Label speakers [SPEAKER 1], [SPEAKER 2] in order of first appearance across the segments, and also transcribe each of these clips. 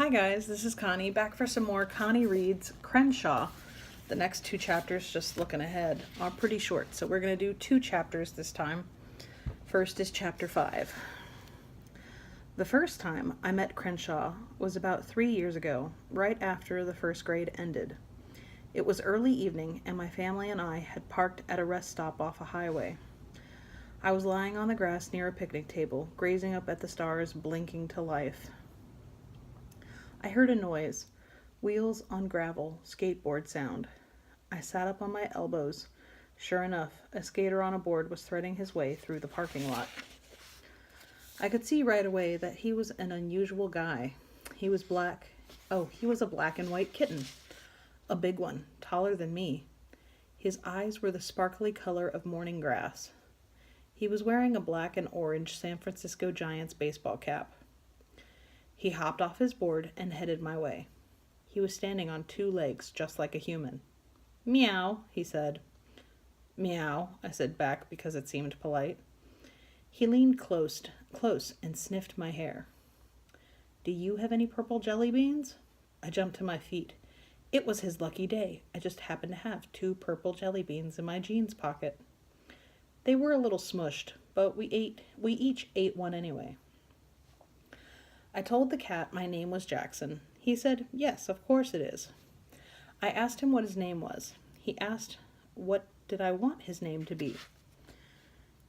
[SPEAKER 1] Hi guys, this is Connie, back for some more Connie Reads Crenshaw. The next two chapters, just looking ahead, are pretty short, so we're going to do two chapters this time. First is chapter 5. The first time I met Crenshaw was about 3 years ago, right after the first grade ended. It was early evening, and my family and I had parked at a rest stop off a highway. I was lying on the grass near a picnic table, gazing up at the stars blinking to life. I heard a noise, wheels on gravel, skateboard sound. I sat up on my elbows. Sure enough, a skater on a board was threading his way through the parking lot. I could see right away that he was an unusual guy. He was black. Oh, he was a black and white kitten. A big one, taller than me. His eyes were the sparkly color of morning grass. He was wearing a black and orange San Francisco Giants baseball cap. He hopped off his board and headed my way. He was standing on two legs, just like a human. "Meow," he said. "Meow," I said back because it seemed polite. He leaned close and sniffed my hair. "Do you have any purple jelly beans?" I jumped to my feet. It was his lucky day. I just happened to have 2 purple jelly beans in my jeans pocket. They were a little smushed, but we each ate one anyway. I told the cat my name was Jackson. He said, "Yes, of course it is." I asked him what his name was. He asked what did I want his name to be.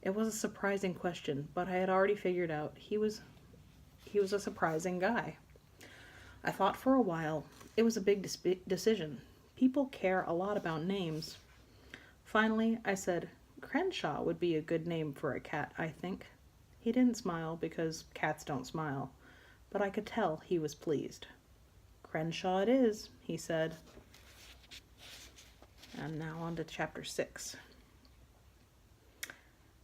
[SPEAKER 1] It was a surprising question, but I had already figured out he was a surprising guy. I thought for a while. It was a big decision. People care a lot about names. Finally, I said, "Crenshaw would be a good name for a cat, I think." He didn't smile because cats don't smile, but I could tell he was pleased. "Crenshaw it is," he said. And now on to chapter 6.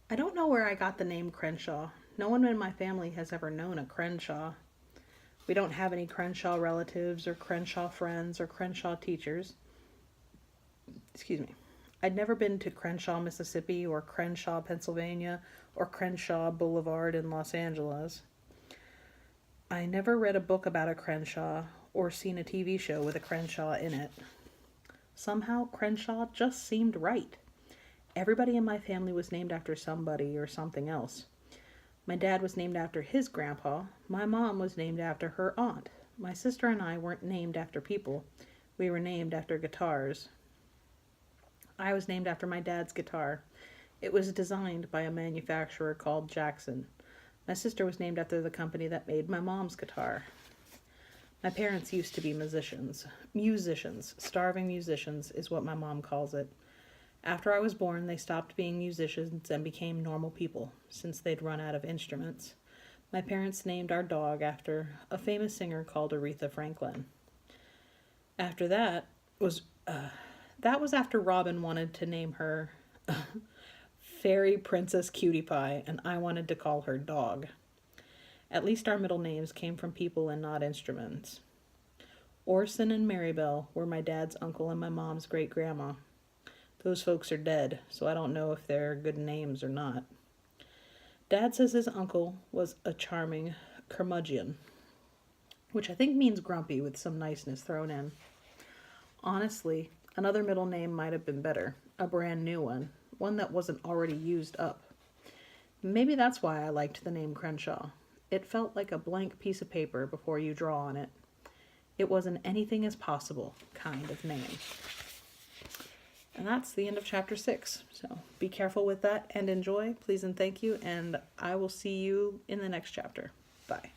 [SPEAKER 1] I don't know where I got the name Crenshaw. No one in my family has ever known a Crenshaw. We don't have any Crenshaw relatives or Crenshaw friends or Crenshaw teachers. Excuse me. I'd never been to Crenshaw, Mississippi, or Crenshaw, Pennsylvania, or Crenshaw Boulevard in Los Angeles. I never read a book about a Crenshaw or seen a TV show with a Crenshaw in it. Somehow, Crenshaw just seemed right. Everybody in my family was named after somebody or something else. My dad was named after his grandpa. My mom was named after her aunt. My sister and I weren't named after people. We were named after guitars. I was named after my dad's guitar. It was designed by a manufacturer called Jackson. My sister was named after the company that made my mom's guitar. My parents used to be musicians. Starving musicians is what my mom calls it. After I was born, they stopped being musicians and became normal people, since they'd run out of instruments. My parents named our dog after a famous singer called Aretha Franklin. After that was after Robin wanted to name her Fairy Princess Cutie Pie, and I wanted to call her Dog. At least our middle names came from people and not instruments. Orson and Marybelle were my dad's uncle and my mom's great-grandma. Those folks are dead, so I don't know if they're good names or not. Dad says his uncle was a charming curmudgeon, which I think means grumpy with some niceness thrown in. Honestly, another middle name might have been better, a brand new one that wasn't already used up. Maybe that's why I liked the name Crenshaw. It felt like a blank piece of paper before you draw on it. It was an anything is possible kind of name. And that's the end of chapter 6. So be careful with that and enjoy. Please and thank you. And I will see you in the next chapter. Bye.